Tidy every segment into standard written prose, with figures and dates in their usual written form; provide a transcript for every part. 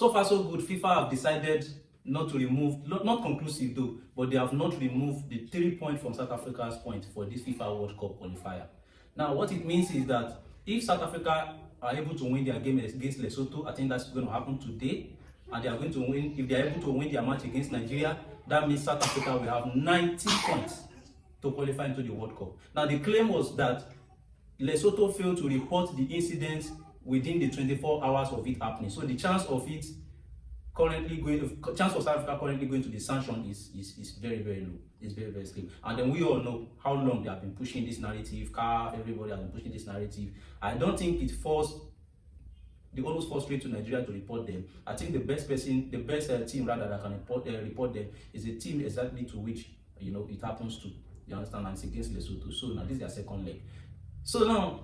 So far so good. FIFA have decided not to remove, not conclusive though, but they have not removed the 3 points from South Africa's point for this FIFA World Cup qualifier. Now what it means is that if South Africa are able to win their game against Lesotho, I think that's going to happen today, and they are going to win. If they are able to win their match against Nigeria, that means South Africa will have 90 points to qualify into the World Cup. Now the claim was that Lesotho failed to report the incident within the 24 hours of it happening. So the chance of it chance of South Africa currently going to the sanction is very, very low. It's very, very slim. And then we all know how long they have been pushing this narrative. CAF, everybody has been pushing this narrative. I don't think it they almost force straight to Nigeria to report them. I think the best team rather that can report them is a team exactly to which it happens to. You understand? And it's against Lesotho. So now this is their second leg. So now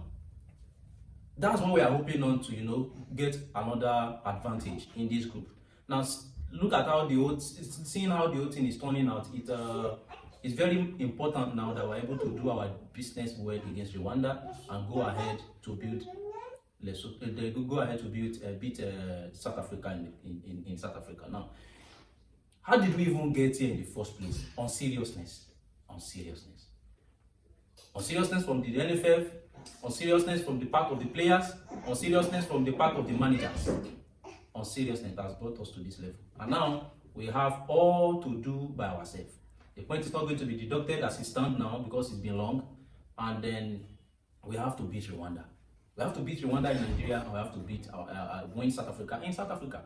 that's what we are hoping on to get another advantage in this group. Now look at how seeing how the whole thing is turning out. It's very important now that we're able to do our business well against Rwanda and go ahead to build beat South Africa in South Africa. Now, how did we even get here in the first place? On seriousness from the NFF, on seriousness from the part of the players, on seriousness from the part of the managers. On seriousness that has brought us to this level. And now we have all to do by ourselves. The point is not going to be deducted as it stands now because it's been long. And then we have to beat Rwanda. We have to beat Rwanda in Nigeria, and we have to win South Africa in South Africa.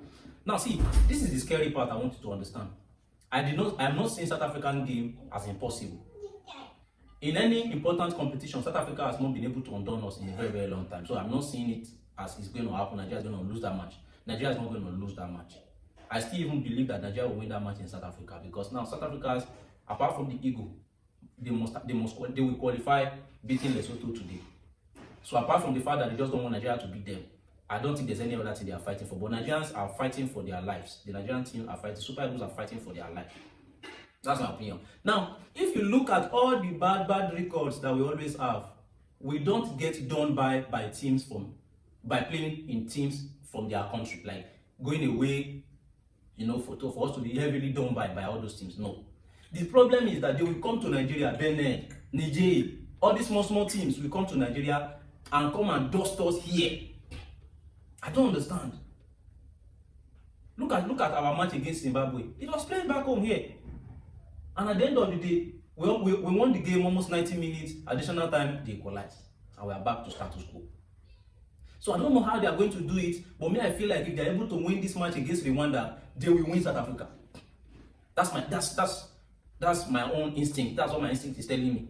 Now see, this is the scary part I want you to understand. I'm not seeing South African game as impossible. In any important competition, South Africa has not been able to undone us in a very, very long time. So I'm not seeing it as it's going to happen. Nigeria is going to lose that match. Nigeria is not going to lose that match. I still even believe that Nigeria will win that match in South Africa because now South Africa, apart from the ego, they will qualify beating Lesotho today. So apart from the fact that they just don't want Nigeria to beat them, I don't think there's any other thing they are fighting for. But Nigerians are fighting for their lives. The Nigerian team are fighting. Super Eagles are fighting for their life. That's my opinion. Now, if you look at all the bad records that we always have, we don't get done by teams by playing in teams from their country, like going away, for us to be heavily done by all those teams. No. The problem is that they will come to Nigeria, Benin, Niger, all these small teams will come to Nigeria and come and dust us here. I don't understand. Look at our match against Zimbabwe. It was played back home here. And at the end of the day, we won the game almost 90 minutes, additional time, they equalized. And we are back to status quo. So I don't know how they are going to do it, but I feel like if they are able to win this match against Rwanda, they will win South Africa. That's my own instinct. That's what my instinct is telling me.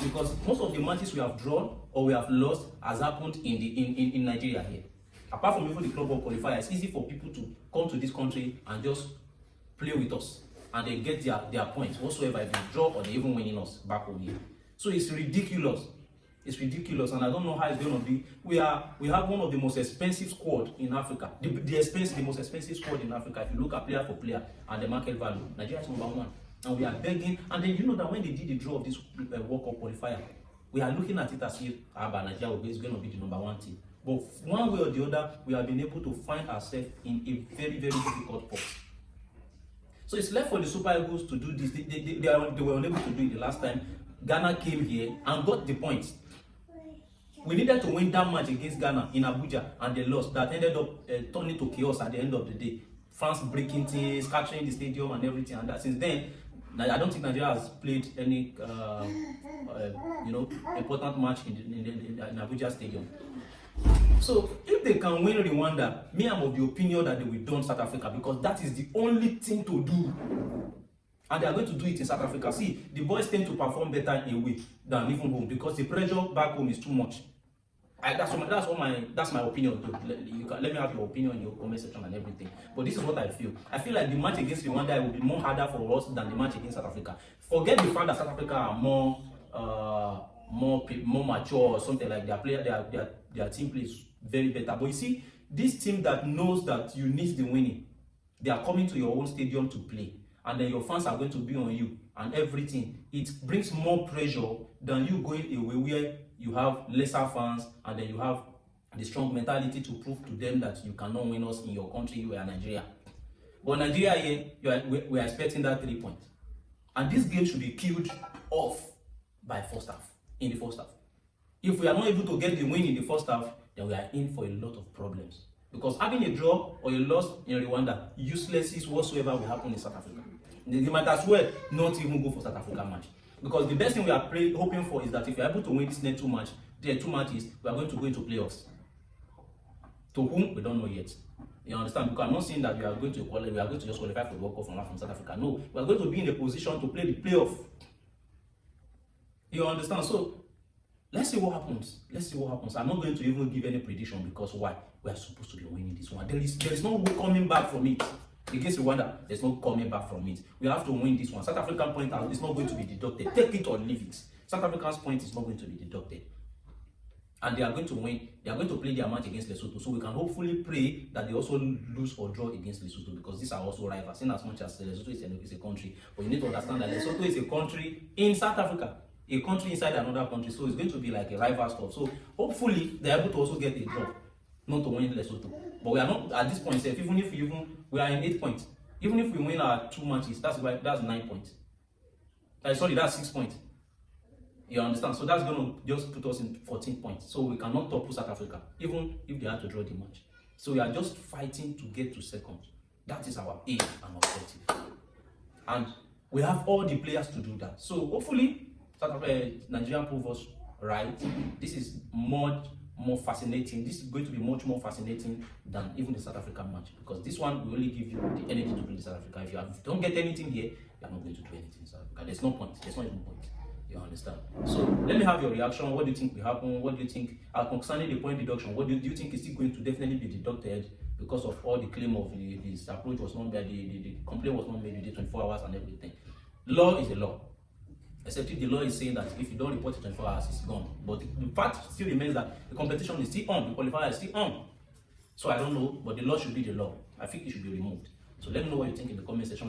Because most of the matches we have drawn or we have lost has happened in Nigeria here. Apart from even the Club World qualifier, it's easy for people to come to this country and just play with us and they get their points whatsoever if they draw or they even winning us back home here. So it's ridiculous. It's ridiculous, and I don't know how it's going to be. We have one of the most expensive squad in Africa. The most expensive squad in Africa. If you look at player for player and the market value, Nigeria is number one, and we are begging. And then that when they did the draw of this World Cup qualifier, we are looking at it as if Nigeria is going to be the number one team. But one way or the other, we have been able to find ourselves in a very, very difficult spot. So it's left for the Super Eagles to do this. They were unable to do it the last time. Ghana came here and got the points. We needed to win that match against Ghana in Abuja, and they lost. That ended up turning to chaos at the end of the day. France breaking things, capturing the stadium and everything. And that since then, I don't think Nigeria has played any important match in Abuja stadium. So if they can win Rwanda, I'm of the opinion that they will done South Africa, because that is the only thing to do. And they are going to do it in South Africa. See, the boys tend to perform better away than even home because the pressure back home is too much. That's my opinion. Let me have your opinion in your comment section and everything. But this is what I feel. I feel like the match against Rwanda will be more harder for us than the match against South Africa. Forget the fact that South Africa are more mature or something like their team plays very better. But you see, this team that knows that you need the winning, they are coming to your own stadium to play, and then your fans are going to be on you and everything. It brings more pressure than you going away where you have lesser fans and then you have the strong mentality to prove to them that you cannot win us in your country, you are Nigeria. But Nigeria here, we are expecting that 3 points. And this game should be killed off by first half, in the first half. If we are not able to get the win in the first half, then we are in for a lot of problems. Because having a draw or a loss in Rwanda, useless whatsoever will happen in South Africa. They might as well not even go for South Africa match. Because the best thing we are hoping for is that if we are able to win this next two matches, we are going to go into playoffs. To whom we don't know yet. You understand? Because I'm not saying that we are going to just qualify for the World Cup from South Africa. No, we are going to be in a position to play the playoff. You understand? So let's see what happens. Let's see what happens. I'm not going to even give any prediction because why? We are supposed to be winning this one. There is no coming back from it. Against Rwanda, there's no coming back from it. We have to win this one. South African point is not going to be deducted. Take it or leave it. South Africa's point is not going to be deducted. And they are going to win. They are going to play their match against Lesotho. So we can hopefully pray that they also lose or draw against Lesotho, because these are also rivals. In as much as Lesotho is a country, but you need to understand that Lesotho is a country in South Africa, a country inside another country. So it's going to be like a rival stuff. So hopefully they are able to also get a draw, not to win Lesotho. But we are not at this point. Even if we are in 8 points, even if we win our 2 matches, that's 9 points. Sorry, that's 6 points. You understand? So that's going to just put us in 14 points. So we cannot topple South Africa, even if they had to draw the match. So we are just fighting to get to second. That is our aim and objective. And we have all the players to do that. So hopefully, Nigeria prove us right. This is much more fascinating. This is going to be much more fascinating than even the South African match, because this one will only give you the energy to play in South Africa. If you don't get anything here, you are not going to do anything in South Africa. There's no point. There's not even point. You understand? So let me have your reaction. What do you think will happen? What do you think concerning the point deduction? What do you think is still going to definitely be deducted because of all the claim of this approach was not made, the complaint was not made within 24 hours and everything? Law is a law. Except if the law is saying that if you don't report it 24 hours, it's gone. But the fact still remains that the competition is still on, the qualifier is still on. So I don't know, but the law should be the law. I think it should be removed. So let me know what you think in the comment section.